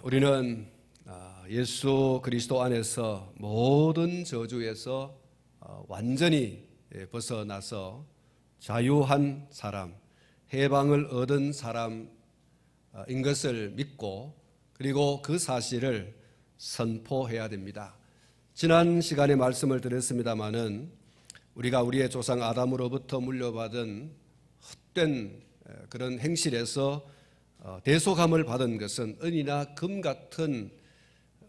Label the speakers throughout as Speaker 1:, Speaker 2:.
Speaker 1: 우리는 예수 그리스도 안에서 모든 저주에서 완전히 벗어나서 자유한 사람, 해방을 얻은 사람인 것을 믿고 그리고 그 사실을 선포해야 됩니다. 지난 시간에 말씀을 드렸습니다마는 우리가 우리의 조상 아담으로부터 물려받은 헛된 그런 행실에서 대속함을 받은 것은 은이나 금 같은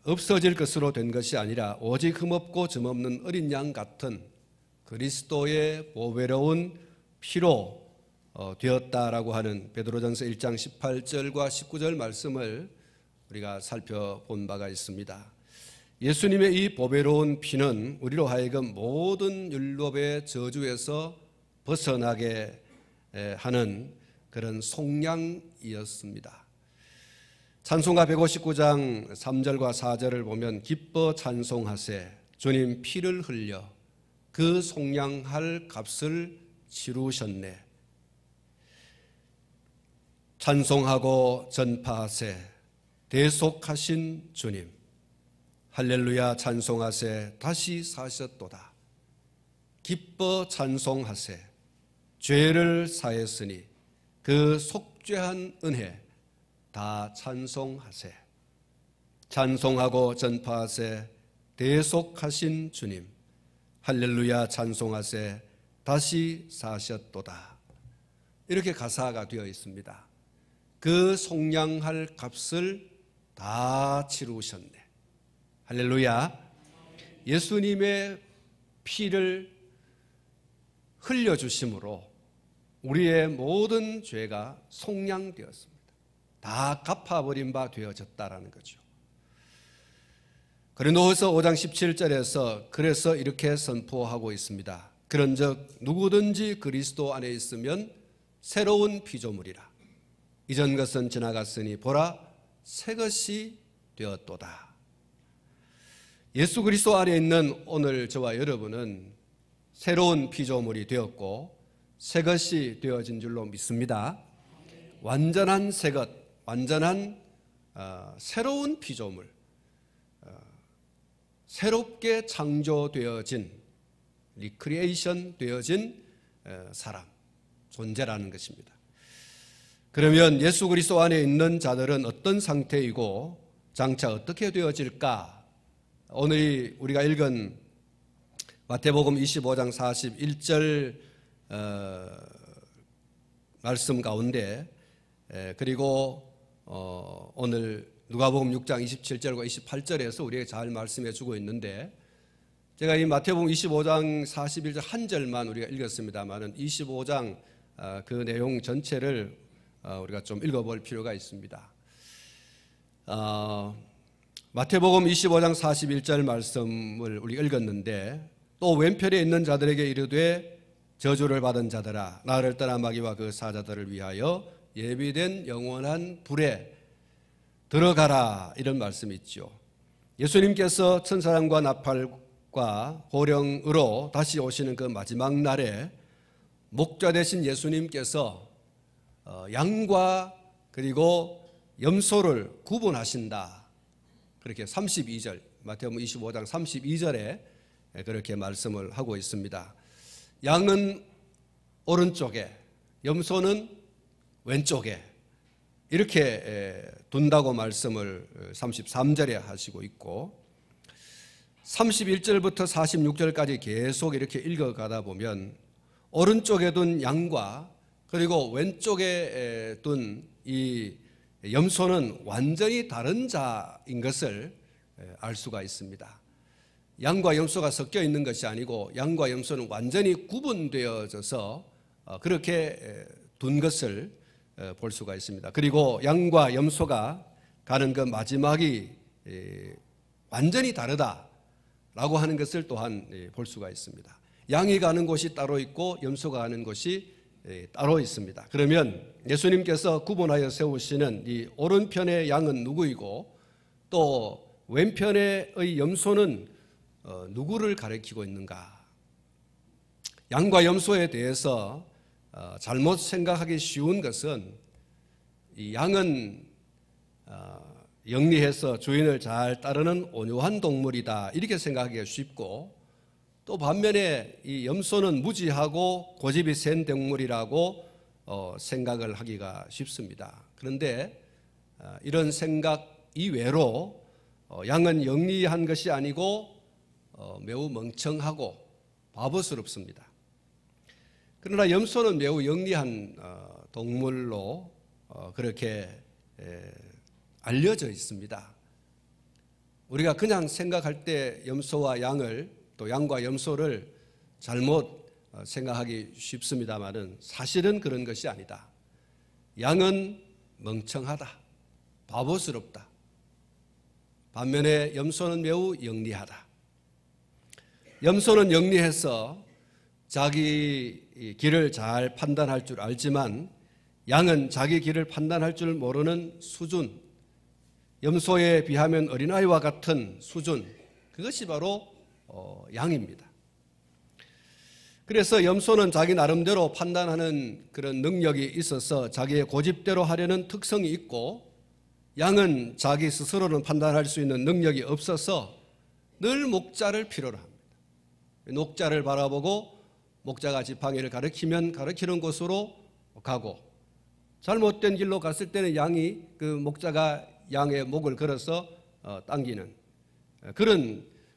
Speaker 1: 없어질 것으로 된 것이 아니라 오직 흠없고 점없는 어린 양 같은 그리스도의 보배로운 피로 되었다라고 하는 베드로전서 1장 18절과 19절 말씀을 우리가 살펴본 바가 있습니다. 예수님의 이 보배로운 피는 우리로 하여금 모든 율법의 저주에서 벗어나게 하는 그런 속량이었습니다. 찬송가 159장 3절과 4절을 보면 기뻐 찬송하세 주님 피를 흘려 그 속량할 값을 치루셨네. 찬송하고 전파하세 대속하신 주님 할렐루야 찬송하세 다시 사셨도다. 기뻐 찬송하세 죄를 사했으니 그 속죄한 은혜 다 찬송하세. 찬송하고 전파하세 대속하신 주님 할렐루야 찬송하세 다시 사셨도다. 이렇게 가사가 되어 있습니다. 그 속량할 값을 다 치루셨네. 할렐루야. 예수님의 피를 흘려주심으로 우리의 모든 죄가 속량되었습니다. 다 갚아버린 바 되어졌다라는 거죠. 고린도후서 5장 17절에서 그래서 이렇게 선포하고 있습니다. 그런즉 누구든지 그리스도 안에 있으면 새로운 피조물이라. 이전 것은 지나갔으니 보라 새 것이 되었도다. 예수 그리스도 안에 있는 오늘 저와 여러분은 새로운 피조물이 되었고 새 것이 되어진 줄로 믿습니다. 완전한 새 것, 완전한 새로운 피조물, 새롭게 창조되어진, 리크리에이션 되어진 사람, 존재라는 것입니다. 그러면 예수 그리스도 안에 있는 자들은 어떤 상태이고 장차 어떻게 되어질까? 오늘 우리가 읽은 마태복음 25장 41절 말씀 가운데 그리고 오늘 누가복음 6장 27절과 28절에서 우리에게 잘 말씀해 주고 있는데 제가 이 마태복음 25장 41절 한 절만 우리가 읽었습니다만은 25장 그 내용 전체를 우리가 좀 읽어볼 필요가 있습니다. 마태복음 25장 41절 말씀을 우리가 읽었는데 또 왼편에 있는 자들에게 이르되 저주를 받은 자들아 나를 떠나 마귀와 그 사자들을 위하여 예비된 영원한 불에 들어가라 이런 말씀이 있죠. 예수님께서 천사장과 나팔과 호령으로 다시 오시는 그 마지막 날에 목자 되신 예수님께서 양과 그리고 염소를 구분하신다. 그렇게 32절 마태복음 25장 32절에 그렇게 말씀을 하고 있습니다. 양은 오른쪽에 염소는 왼쪽에 이렇게 둔다고 말씀을 33절에 하시고 있고 31절부터 46절까지 계속 이렇게 읽어가다 보면 오른쪽에 둔 양과 그리고 왼쪽에 둔 이 염소는 완전히 다른 자인 것을 알 수가 있습니다. 양과 염소가 섞여 있는 것이 아니고 양과 염소는 완전히 구분되어져서 그렇게 둔 것을 볼 수가 있습니다. 그리고 양과 염소가 가는 그 마지막이 완전히 다르다라고 하는 것을 또한 볼 수가 있습니다. 양이 가는 곳이 따로 있고 염소가 가는 곳이 따로 있습니다. 그러면 예수님께서 구분하여 세우시는 이 오른편의 양은 누구이고 또 왼편의 염소는 누구를 가리키고 있는가? 양과 염소에 대해서 잘못 생각하기 쉬운 것은 이 양은 영리해서 주인을 잘 따르는 온유한 동물이다 이렇게 생각하기가 쉽고, 또 반면에 이 염소는 무지하고 고집이 센 동물이라고 생각을 하기가 쉽습니다. 그런데 이런 생각 이외로 양은 영리한 것이 아니고 매우 멍청하고 바보스럽습니다. 그러나 염소는 매우 영리한 동물로 그렇게 알려져 있습니다. 우리가 그냥 생각할 때 염소와 양을, 또 양과 염소를 잘못 생각하기 쉽습니다만은 사실은 그런 것이 아니다. 양은 멍청하다, 바보스럽다. 반면에 염소는 매우 영리하다. 염소는 영리해서 자기 길을 잘 판단할 줄 알지만 양은 자기 길을 판단할 줄 모르는 수준, 염소에 비하면 어린아이와 같은 수준, 그것이 바로 양입니다. 그래서 염소는 자기 나름대로 판단하는 그런 능력이 있어서 자기의 고집대로 하려는 특성이 있고, 양은 자기 스스로는 판단할 수 있는 능력이 없어서 늘 목자를 필요로 합니다. 목자를 바라보고 목자가 지팡이를 가리키면 가리키는 곳으로 가고, 잘못된 길로 갔을 때는 양이 그 목자가 양의 목을 걸어서 당기는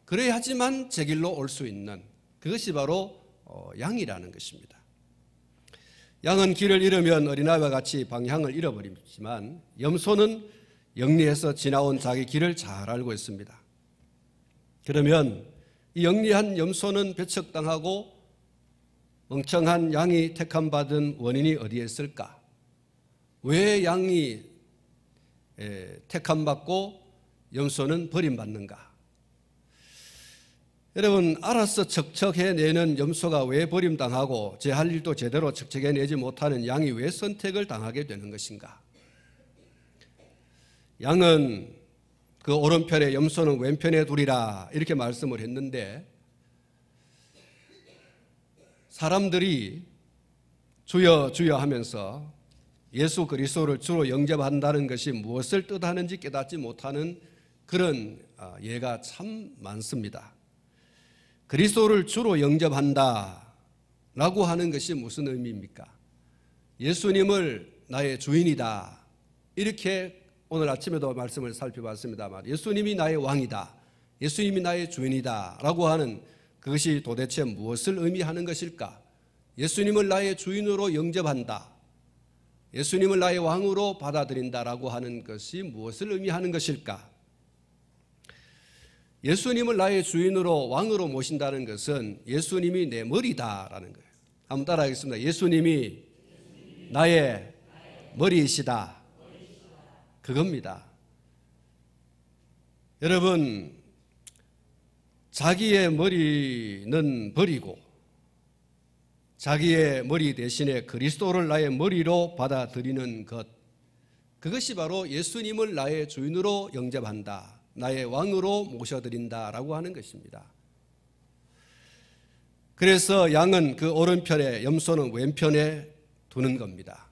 Speaker 1: 그래야지만 제 길로 올 수 있는, 그것이 바로 양이라는 것입니다. 양은 길을 잃으면 어린아이와 같이 방향을 잃어버리지만 염소는 영리해서 지나온 자기 길을 잘 알고 있습니다. 그러면 이 영리한 염소는 배척당하고 멍청한 양이 택함받은 원인이 어디에 있을까? 왜 양이 택함받고 염소는 버림받는가? 여러분, 알아서 척척해내는 염소가 왜 버림당하고 제 할 일도 제대로 척척해내지 못하는 양이 왜 선택을 당하게 되는 것인가? 양은 그 오른편에 염소는 왼편에 두리라 이렇게 말씀을 했는데, 사람들이 주여 주여 하면서 예수 그리스도를 주로 영접한다는 것이 무엇을 뜻하는지 깨닫지 못하는 그런 예가 참 많습니다. 그리스도를 주로 영접한다 라고 하는 것이 무슨 의미입니까? 예수님을 나의 주인이다, 이렇게 오늘 아침에도 말씀을 살펴봤습니다만, 예수님이 나의 왕이다, 예수님이 나의 주인이다 라고 하는 그것이 도대체 무엇을 의미하는 것일까? 예수님을 나의 주인으로 영접한다, 예수님을 나의 왕으로 받아들인다라고 하는 것이 무엇을 의미하는 것일까? 예수님을 나의 주인으로 왕으로 모신다는 것은 예수님이 내 머리다라는 거예요. 한번 따라하겠습니다. 예수님이 나의 머리이시다, 그겁니다. 여러분, 자기의 머리는 버리고 자기의 머리 대신에 그리스도를 나의 머리로 받아들이는 것, 그것이 바로 예수님을 나의 주인으로 영접한다, 나의 왕으로 모셔드린다라고 하는 것입니다. 그래서 양은 그 오른편에, 염소는 왼편에 두는 겁니다.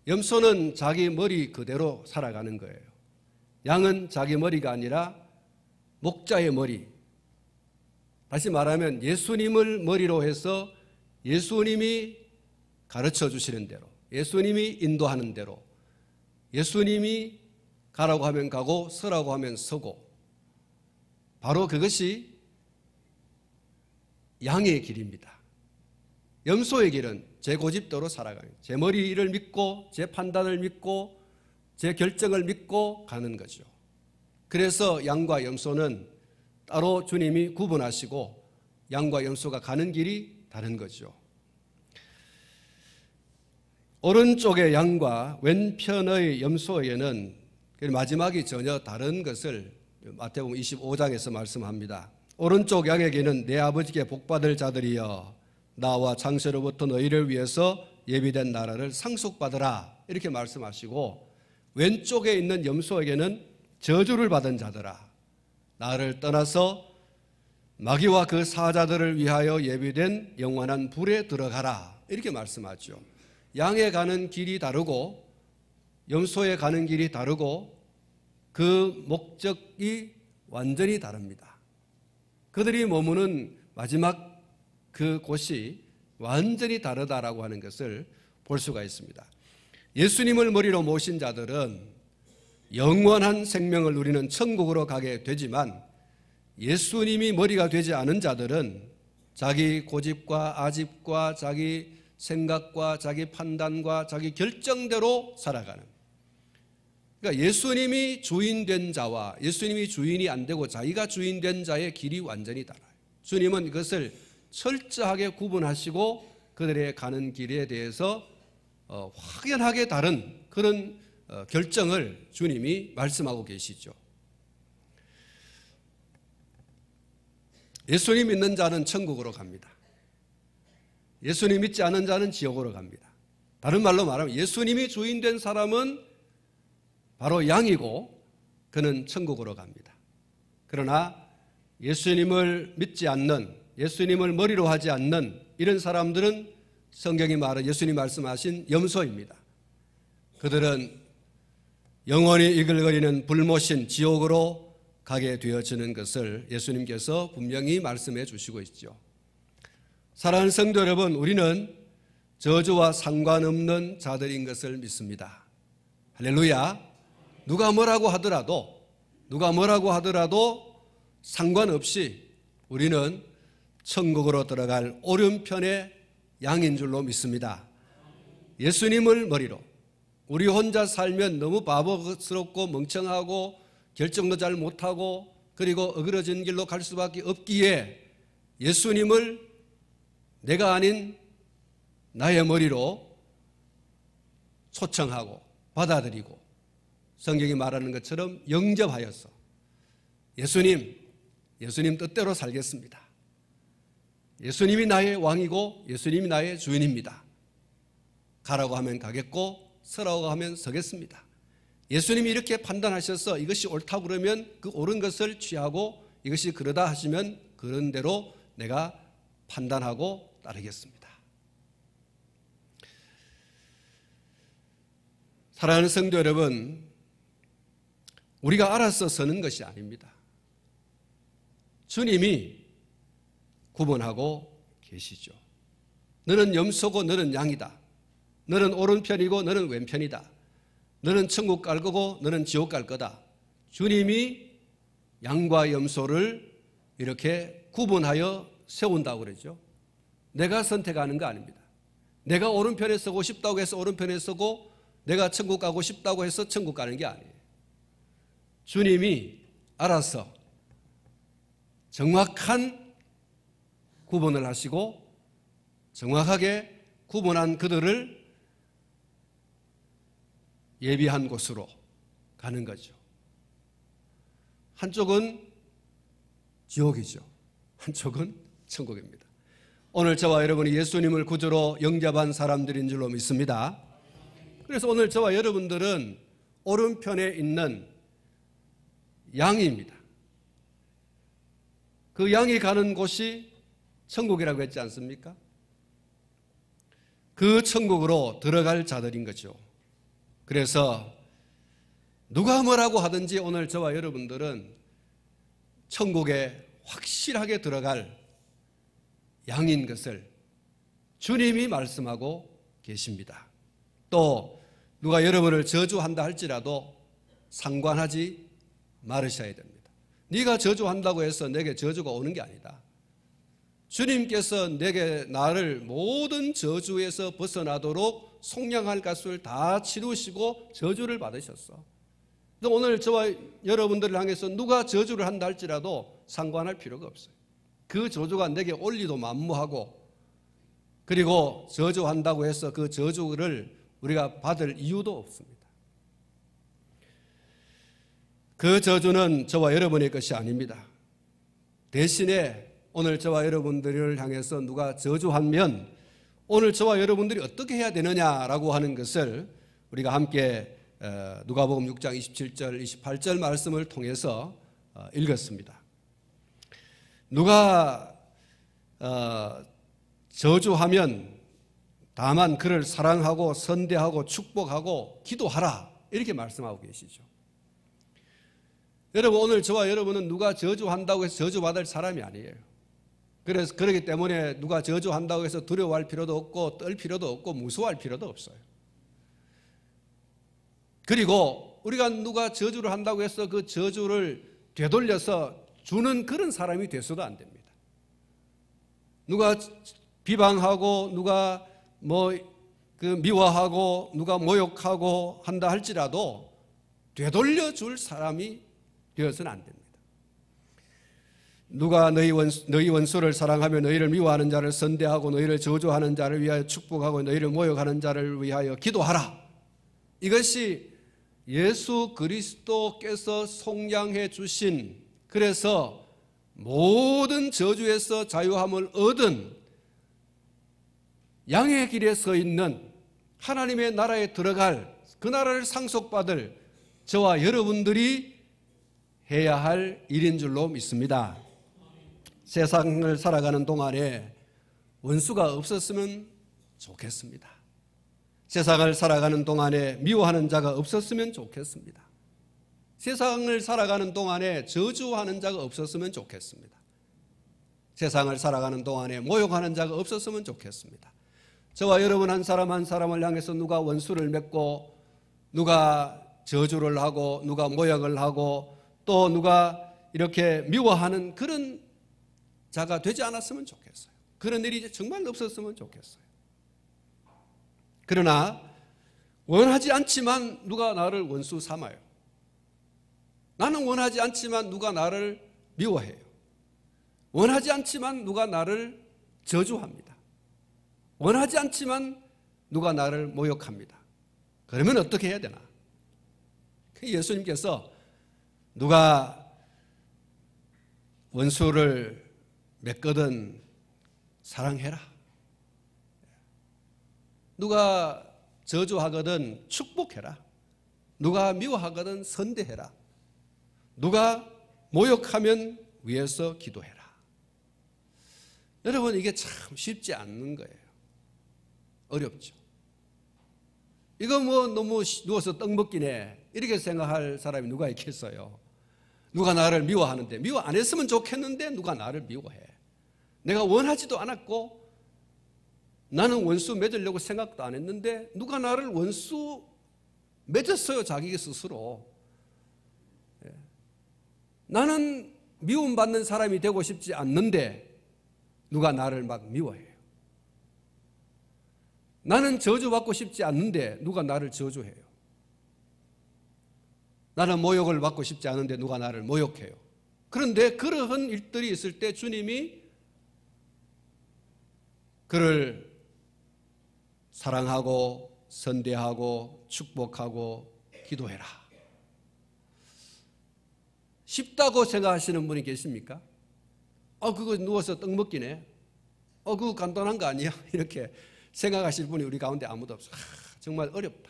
Speaker 1: 염소는 자기 머리 그대로 살아가는 거예요. 양은 자기 머리가 아니라 목자의 머리, 다시 말하면 예수님을 머리로 해서 예수님이 가르쳐 주시는 대로, 예수님이 인도하는 대로, 예수님이 가라고 하면 가고 서라고 하면 서고, 바로 그것이 양의 길입니다. 염소의 길은 제 고집대로 살아가는, 제 머리를 믿고 제 판단을 믿고 제 결정을 믿고 가는 거죠. 그래서 양과 염소는 따로 주님이 구분하시고 양과 염소가 가는 길이 다른 거죠. 오른쪽의 양과 왼편의 염소에게는 마지막이 전혀 다른 것을 마태복음 25장에서 말씀합니다. 오른쪽 양에게는 내 아버지께 복받을 자들이여 나와 창세로부터 너희를 위해서 예비된 나라를 상속받으라, 이렇게 말씀하시고, 왼쪽에 있는 염소에게는 저주를 받은 자들아 나를 떠나서 마귀와 그 사자들을 위하여 예비된 영원한 불에 들어가라, 이렇게 말씀하죠. 양에 가는 길이 다르고 염소에 가는 길이 다르고 그 목적이 완전히 다릅니다. 그들이 머무는 마지막 그 곳이 완전히 다르다라고 하는 것을 볼 수가 있습니다. 예수님을 머리로 모신 자들은 영원한 생명을 누리는 천국으로 가게 되지만 예수님이 머리가 되지 않은 자들은 자기 고집과 아집과 자기 생각과 자기 판단과 자기 결정대로 살아가는, 그러니까 예수님이 주인된 자와 예수님이 주인이 안 되고 자기가 주인된 자의 길이 완전히 달라요. 주님은 이것을 철저하게 구분하시고 그들의 가는 길에 대해서 확연하게 다른 그런 결정을 주님이 말씀하고 계시죠. 예수님 믿는 자는 천국으로 갑니다. 예수님 믿지 않은 자는 지옥으로 갑니다. 다른 말로 말하면 예수님이 주인된 사람은 바로 양이고 그는 천국으로 갑니다. 그러나 예수님을 믿지 않는, 예수님을 머리로 하지 않는 이런 사람들은 성경이 말하는 예수님 말씀하신 염소입니다. 그들은 영원히 이글거리는 불못인 지옥으로 가게 되어지는 것을 예수님께서 분명히 말씀해 주시고 있죠. 사랑하는 성도 여러분, 우리는 저주와 상관없는 자들인 것을 믿습니다. 할렐루야. 누가 뭐라고 하더라도 상관없이 우리는 천국으로 들어갈 오른편의 양인 줄로 믿습니다. 예수님을 머리로, 우리 혼자 살면 너무 바보스럽고 멍청하고 결정도 잘 못하고 그리고 어그러진 길로 갈 수밖에 없기에 예수님을 내가 아닌 나의 머리로 초청하고 받아들이고 성경이 말하는 것처럼 영접하여서 예수님 뜻대로 살겠습니다. 예수님이 나의 왕이고 예수님이 나의 주인입니다. 가라고 하면 가겠고 서라고 하면 서겠습니다. 예수님이 이렇게 판단하셔서 이것이 옳다고 그러면 그 옳은 것을 취하고 이것이 그러다 하시면 그런 대로 내가 판단하고 따르겠습니다. 사랑하는 성도 여러분, 우리가 알아서 서는 것이 아닙니다. 주님이 구분하고 계시죠. 너는 염소고 너는 양이다. 너는 오른편이고 너는 왼편이다. 너는 천국 갈 거고 너는 지옥 갈 거다. 주님이 양과 염소를 이렇게 구분하여 세운다고 그러죠. 내가 선택하는 거 아닙니다. 내가 오른편에 서고 싶다고 해서 오른편에 서고 내가 천국 가고 싶다고 해서 천국 가는 게 아니에요. 주님이 알아서 정확한 구분을 하시고 정확하게 구분한 그들을 예비한 곳으로 가는 거죠. 한쪽은 지옥이죠. 한쪽은 천국입니다. 오늘 저와 여러분이 예수님을 구주로 영접한 사람들인 줄로 믿습니다. 그래서 오늘 저와 여러분들은 오른편에 있는 양입니다. 그 양이 가는 곳이 천국이라고 했지 않습니까? 그 천국으로 들어갈 자들인 거죠. 그래서 누가 뭐라고 하든지 오늘 저와 여러분들은 천국에 확실하게 들어갈 양인 것을 주님이 말씀하고 계십니다. 또 누가 여러분을 저주한다 할지라도 상관하지 말으셔야 됩니다. 네가 저주한다고 해서 내게 저주가 오는 게 아니다. 주님께서 내게 나를 모든 저주에서 벗어나도록 속량할 값을 다 치르시고 저주를 받으셨어. 오늘 저와 여러분들을 향해서 누가 저주를 한다 할지라도 상관할 필요가 없어요. 그 저주가 내게 올리도 만무하고 그리고 저주한다고 해서 그 저주를 우리가 받을 이유도 없습니다. 그 저주는 저와 여러분의 것이 아닙니다. 대신에 오늘 저와 여러분들을 향해서 누가 저주하면 오늘 저와 여러분들이 어떻게 해야 되느냐라고 하는 것을 우리가 함께 누가복음 6장 27절 28절 말씀을 통해서 읽었습니다. 누가 저주하면 다만 그를 사랑하고 선대하고 축복하고 기도하라 이렇게 말씀하고 계시죠. 여러분, 오늘 저와 여러분은 누가 저주한다고 해서 저주받을 사람이 아니에요. 그래서 그렇기 때문에 누가 저주한다고 해서 두려워할 필요도 없고 떨 필요도 없고 무서워할 필요도 없어요. 그리고 우리가 누가 저주를 한다고 해서 그 저주를 되돌려서 주는 그런 사람이 돼서도 안 됩니다. 누가 비방하고 누가 미워하고 누가 모욕하고 한다 할지라도 되돌려 줄 사람이 되어서는 안 됩니다. 누가 너희 원수를 사랑하며 너희를 미워하는 자를 선대하고 너희를 저주하는 자를 위하여 축복하고 너희를 모욕하는 자를 위하여 기도하라. 이것이 예수 그리스도께서 속량해 주신, 그래서 모든 저주에서 자유함을 얻은 양의 길에 서 있는 하나님의 나라에 들어갈, 그 나라를 상속받을 저와 여러분들이 해야 할 일인 줄로 믿습니다. 세상을 살아가는 동안에 원수가 없었으면 좋겠습니다. 세상을 살아가는 동안에 미워하는 자가 없었으면 좋겠습니다. 세상을 살아가는 동안에 저주하는 자가 없었으면 좋겠습니다. 세상을 살아가는 동안에 모욕하는 자가 없었으면 좋겠습니다. 저와 여러분 한 사람 한 사람을 향해서 누가 원수를 맺고 누가 저주를 하고 누가 모욕을 하고 또 누가 이렇게 미워하는 그런 자가 되지 않았으면 좋겠어요. 그런 일이 정말 없었으면 좋겠어요. 그러나 원하지 않지만 누가 나를 원수 삼아요. 나는 원하지 않지만 누가 나를 미워해요. 원하지 않지만 누가 나를 저주합니다. 원하지 않지만 누가 나를 모욕합니다. 그러면 어떻게 해야 되나? 예수님께서 누가 원수를 맺거든 사랑해라. 누가 저주하거든 축복해라. 누가 미워하거든 선대해라. 누가 모욕하면 위에서 기도해라. 여러분, 이게 참 쉽지 않는 거예요. 어렵죠. 이거 너무 누워서 떡 먹기네 이렇게 생각할 사람이 누가 있겠어요? 누가 나를 미워하는데, 미워 안 했으면 좋겠는데 누가 나를 미워해. 내가 원하지도 않았고 나는 원수 맺으려고 생각도 안 했는데 누가 나를 원수 맺었어요. 자기 스스로. 나는 미움받는 사람이 되고 싶지 않는데 누가 나를 막 미워해요. 나는 저주받고 싶지 않는데 누가 나를 저주해요. 나는 모욕을 받고 싶지 않은데 누가 나를 모욕해요. 그런데 그러한 일들이 있을 때 주님이 그를 사랑하고 선대하고 축복하고 기도해라. 쉽다고 생각하시는 분이 계십니까? 그거 누워서 떡 먹기네. 그거 간단한 거 아니야? 이렇게 생각하실 분이 우리 가운데 아무도 없어. 정말 어렵다.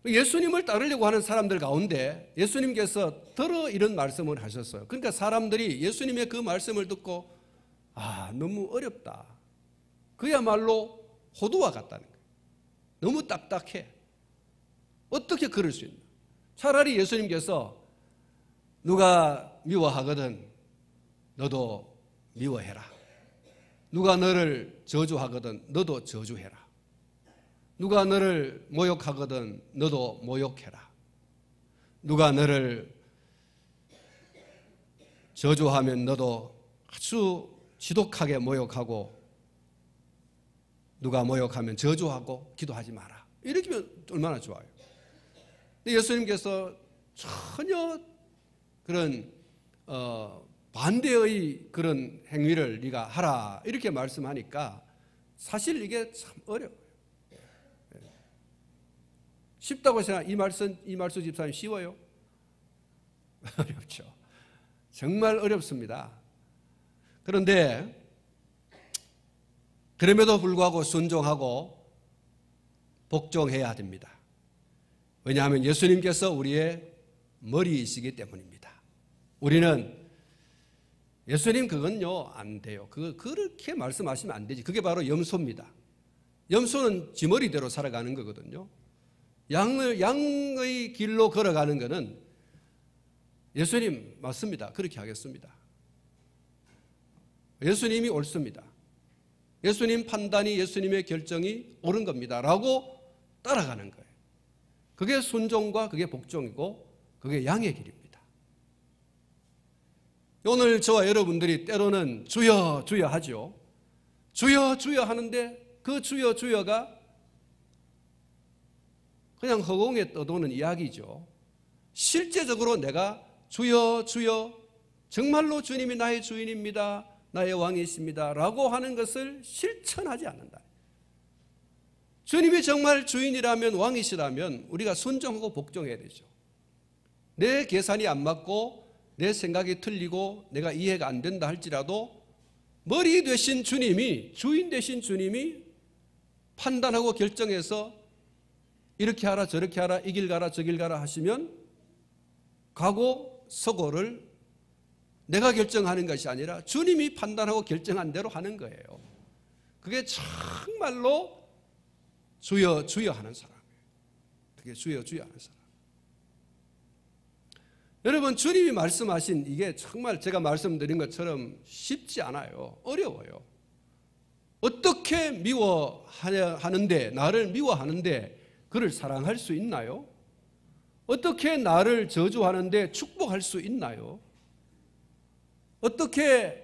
Speaker 1: 예수님을 따르려고 하는 사람들 가운데 예수님께서 더러 이런 말씀을 하셨어요. 그러니까 사람들이 예수님의 그 말씀을 듣고 너무 어렵다. 그야말로 호두와 같다는 거예요. 너무 딱딱해. 어떻게 그럴 수 있나? 차라리 예수님께서 누가 미워하거든 너도 미워해라. 누가 너를 저주하거든 너도 저주해라. 누가 너를 모욕하거든 너도 모욕해라. 누가 너를 저주하면 너도 아주 지독하게 모욕하고 누가 모욕하면 저주하고 기도하지 마라. 이렇게 하면 얼마나 좋아요. 근데 예수님께서 전혀 그런 반대의 그런 행위를 네가 하라 이렇게 말씀하니까 사실 이게 참 어려워요. 쉽다고 생각. 이말수 집사님 쉬워요? 어렵죠. 정말 어렵습니다. 그런데 그럼에도 불구하고 순종하고 복종해야 됩니다. 왜냐하면 예수님께서 우리의 머리이시기 때문입니다. 우리는 예수님 그건요 안 돼요. 그렇게 말씀하시면 안 되지. 그게 바로 염소입니다. 염소는 지 머리대로 살아가는 거거든요. 양의 길로 걸어가는 것은 예수님 맞습니다. 그렇게 하겠습니다. 예수님이 옳습니다. 예수님 판단이, 예수님의 결정이 옳은 겁니다 라고 따라가는 거예요. 그게 순종과 그게 복종이고 그게 양의 길입니다. 오늘 저와 여러분들이 때로는 주여 주여 하죠. 주여 주여 하는데 그 주여 주여가 그냥 허공에 떠도는 이야기죠. 실제적으로 내가 주여 주여 정말로 주님이 나의 주인입니다, 나의 왕이십니다 라고 하는 것을 실천하지 않는다. 주님이 정말 주인이라면, 왕이시라면 우리가 순종하고 복종해야 되죠. 내 계산이 안 맞고 내 생각이 틀리고 내가 이해가 안 된다 할지라도 머리 되신 주님이, 주인 되신 주님이 판단하고 결정해서 이렇게 하라 저렇게 하라, 이 길 가라 저 길 가라 하시면 가고 서고를 내가 결정하는 것이 아니라 주님이 판단하고 결정한 대로 하는 거예요. 그게 정말로 주여 주여 하는 사람이에요. 그게 주여 주여 하는 사람. 여러분, 주님이 말씀하신 이게 정말 제가 말씀드린 것처럼 쉽지 않아요. 어려워요. 어떻게 미워하는데, 나를 미워하는데 그를 사랑할 수 있나요? 어떻게 나를 저주하는데 축복할 수 있나요? 어떻게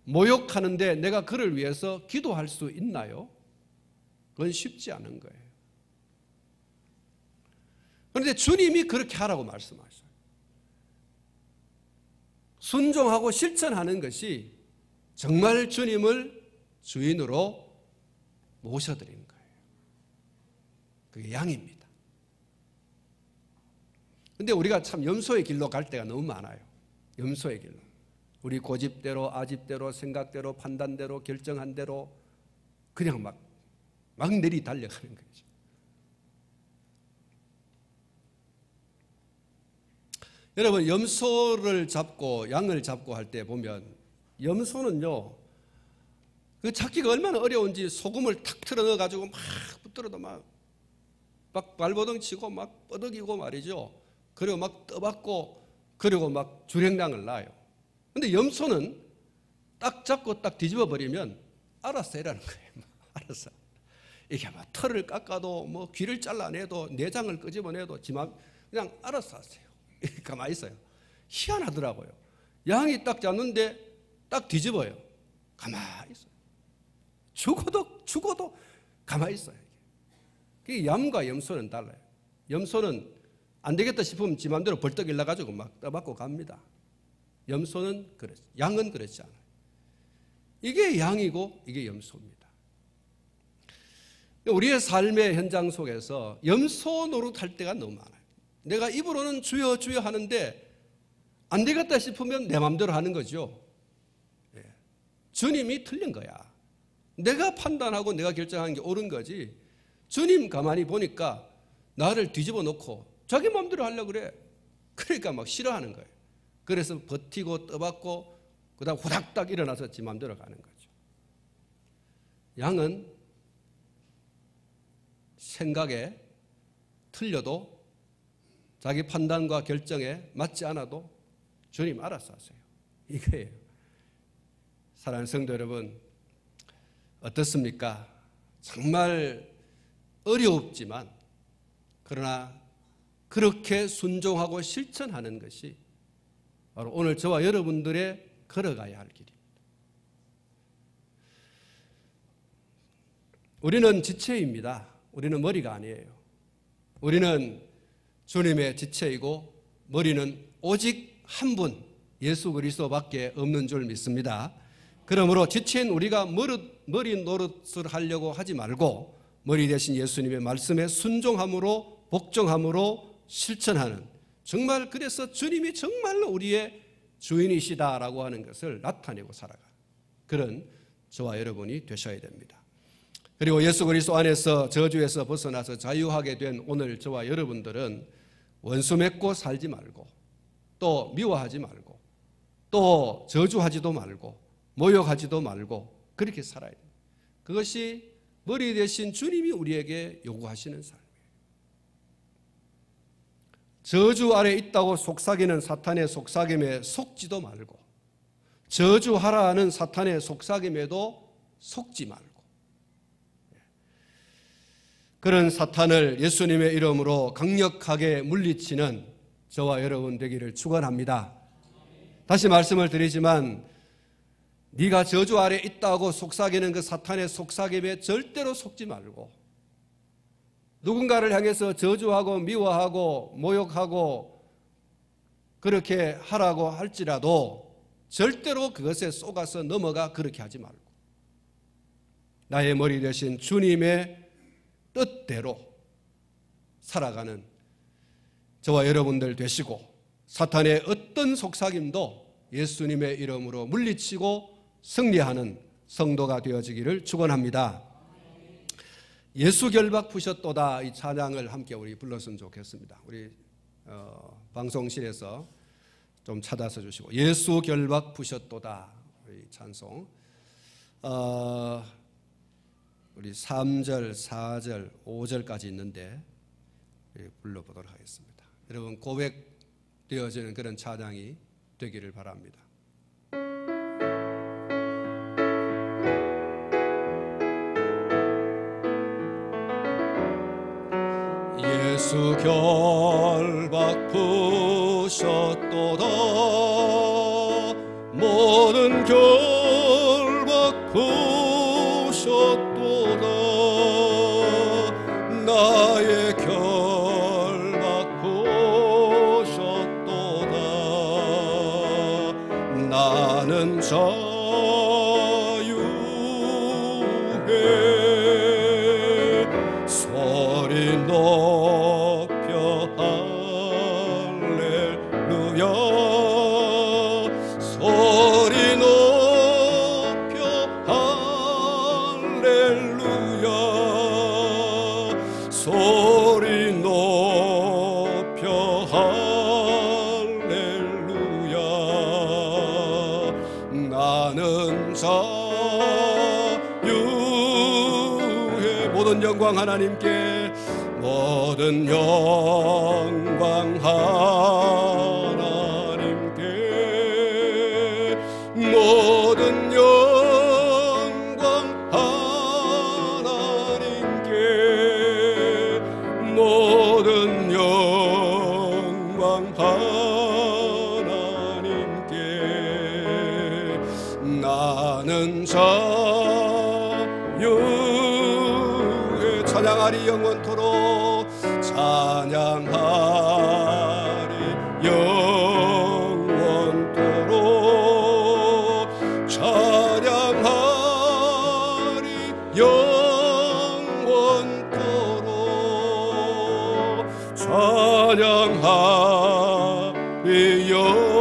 Speaker 1: 모욕하는데 내가 그를 위해서 기도할 수 있나요? 그건 쉽지 않은 거예요. 그런데 주님이 그렇게 하라고 말씀하셔요. 순종하고 실천하는 것이 정말 주님을 주인으로 모셔드리는 거예요. 그게 양입니다. 그런데 우리가 참 염소의 길로 갈 때가 너무 많아요. 염소의 길로. 우리 고집대로, 아집대로, 생각대로, 판단대로, 결정한 대로 그냥 막 내리 달려가는 거죠. 여러분, 염소를 잡고 양을 잡고 할 때 보면 염소는요, 그 잡기가 얼마나 어려운지 소금을 탁 틀어 넣어가지고 막 붙들어도 막 발버둥 치고 막 뻐덕이고 말이죠. 그리고 막 떠받고 그리고 막 주랭랑을 놔요. 근데 염소는 딱 잡고 딱 뒤집어 버리면 알아서 해라는 거예요. 알아서. 이게 막 털을 깎아도 뭐 귀를 잘라내도 내장을 끄집어내도 지만 그냥 알아서 하세요. 가만히 있어요. 희한하더라고요. 양이 딱 잡는데 딱 뒤집어요. 가만히 있어요. 죽어도 가만히 있어요. 그게 양과 염소는 달라요. 염소는 안 되겠다 싶으면 지 맘대로 벌떡 일어나가지고 막 떠받고 갑니다. 염소는 그렇지, 양은 그렇지 않아요. 이게 양이고 이게 염소입니다. 우리의 삶의 현장 속에서 염소 노릇할 때가 너무 많아요. 내가 입으로는 주여 주여 하는데 안 되겠다 싶으면 내 마음대로 하는 거죠. 주님이 틀린 거야. 내가 판단하고 내가 결정한 게 옳은 거지. 주님 가만히 보니까 나를 뒤집어 놓고 자기 마음대로 하려고 그래. 그러니까 막 싫어하는 거예요. 그래서 버티고 떠받고 그다음 후닥닥 일어나서 지 마음대로 가는 거죠. 양은 생각에 틀려도 자기 판단과 결정에 맞지 않아도 주님 알아서 하세요. 이거예요. 사랑하는 성도 여러분, 어떻습니까? 정말 어렵지만 그러나 그렇게 순종하고 실천하는 것이 바로 오늘 저와 여러분들의 걸어가야 할 길입니다. 우리는 지체입니다. 우리는 머리가 아니에요. 우리는 주님의 지체이고 머리는 오직 한 분, 예수 그리스도밖에 없는 줄 믿습니다. 그러므로 지체인 우리가 머리 노릇을 하려고 하지 말고 머리 대신 예수님의 말씀에 순종함으로 복종함으로 실천하는, 정말 그래서 주님이 정말로 우리의 주인이시다라고 하는 것을 나타내고 살아가는 그런 저와 여러분이 되셔야 됩니다. 그리고 예수 그리스도 안에서 저주에서 벗어나서 자유하게 된 오늘 저와 여러분들은 원수 맺고 살지 말고 또 미워하지 말고 또 저주하지도 말고 모욕하지도 말고 그렇게 살아야 됩니다. 그것이 머리 대신 주님이 우리에게 요구하시는 삶이에요. 저주 아래 있다고 속삭이는 사탄의 속삭임에 속지도 말고, 저주하라는 사탄의 속삭임에도 속지 말고, 그런 사탄을 예수님의 이름으로 강력하게 물리치는 저와 여러분 되기를 축원합니다. 다시 말씀을 드리지만 네가 저주 아래 있다고 속삭이는 그 사탄의 속삭임에 절대로 속지 말고, 누군가를 향해서 저주하고 미워하고 모욕하고 그렇게 하라고 할지라도 절대로 그것에 속아서 넘어가 그렇게 하지 말고, 나의 머리 되신 주님의 뜻대로 살아가는 저와 여러분들 되시고, 사탄의 어떤 속삭임도 예수님의 이름으로 물리치고 승리하는 성도가 되어지기를 축원합니다. 예수 결박 푸셨도다, 이 찬양을 함께 우리 불렀으면 좋겠습니다. 우리 방송실에서 좀 찾아서 주시고, 예수 결박 푸셨도다, 우리 찬송 우리 3절, 4절, 5절까지 있는데 불러보도록 하겠습니다. 여러분 고백되어지는 그런 찬양이 되기를 바랍니다. 예수 결박 푸셨도다, 모든 결박 푸셨도다, 나의 결박 푸셨도다, 나는 자유해, 소리 높여 할렐루야, 소리 높여 할렐루야, 소리 높여 할렐루야, 나는 자유해. 모든 영광 하나님께, 모든 영광 하나님께, 모든 영광 하나님께, 모든 영광 하나님께, 나는 자유해. 찬양하리 영원토록, 찬양하리 영원토록, 찬양하리 영원토록, 찬양하리 영원토록,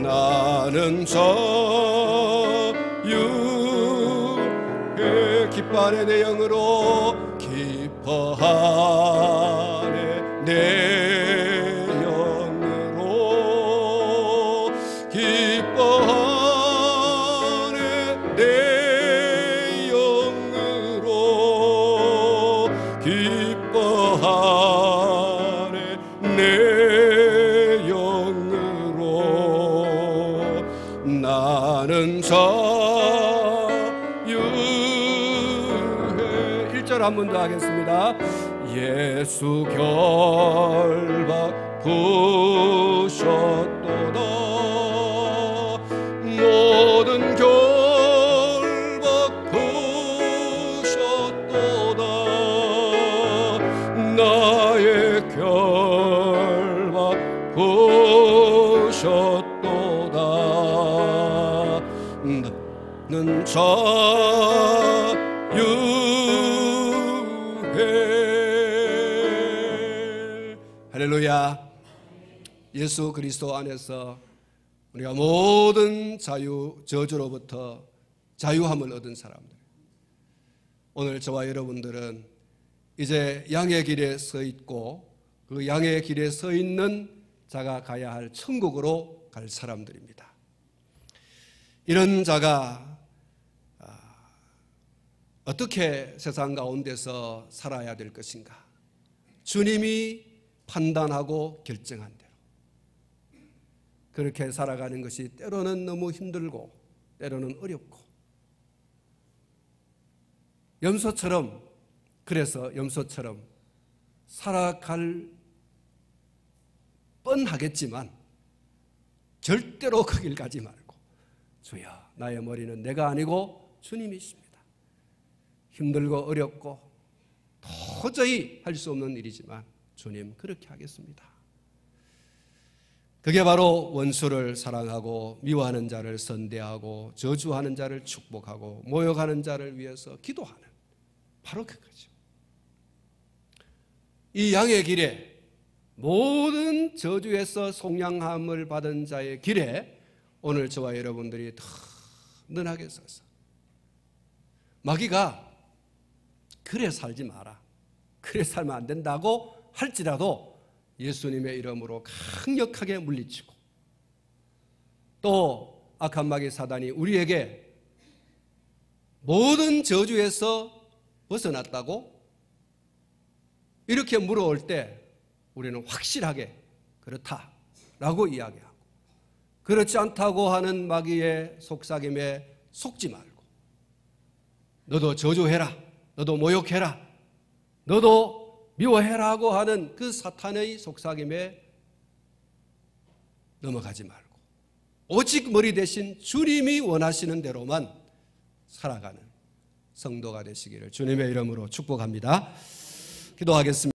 Speaker 1: 나는 자유해. 기뻐하네 내 영으로, 기뻐하네 내 영으로, 기뻐하네 내 영으로, 기뻐하네 내 영으로, 나는 자유해. 1절 한 번 더 하겠습니다. 예수 결박 푸셨도다, 모든 결박 푸셨도다, 나의 결박 푸셨도다, 나는 자유해. 할렐루야. 예수 그리스도 안에서 우리가 모든 저주로부터 자유함을 얻은 사람들, 오늘 저와 여러분들은 이제 양의 길에 서 있고, 그 양의 길에 서 있는 자가 가야 할 천국으로 갈 사람들입니다. 이런 자가 어떻게 세상 가운데서 살아야 될 것인가? 주님이 판단하고 결정한 대로 그렇게 살아가는 것이 때로는 너무 힘들고 때로는 어렵고, 그래서 염소처럼 살아갈 뻔하겠지만 절대로 그 길 가지 말고, 주여 나의 머리는 내가 아니고 주님이십니다. 힘들고 어렵고 도저히 할 수 없는 일이지만 주님 그렇게 하겠습니다. 그게 바로 원수를 사랑하고 미워하는 자를 선대하고 저주하는 자를 축복하고 모욕하는 자를 위해서 기도하는, 바로 그거죠. 이 양의 길에, 모든 저주에서 속량함을 받은 자의 길에 오늘 저와 여러분들이 더 든든하게 서서, 마귀가 그래 살지 마라, 그래 살면 안 된다고 할지라도 예수님의 이름으로 강력하게 물리치고, 또 악한 마귀 사단이 우리에게 모든 저주에서 벗어났다고 이렇게 물어올 때 우리는 확실하게 그렇다라고 이야기하고, 그렇지 않다고 하는 마귀의 속삭임에 속지 말고, 너도 저주해라, 너도 모욕해라, 너도 미워해라고 하는 그 사탄의 속삭임에 넘어가지 말고 오직 머리 대신 주님이 원하시는 대로만 살아가는 성도가 되시기를 주님의 이름으로 축복합니다. 기도하겠습니다.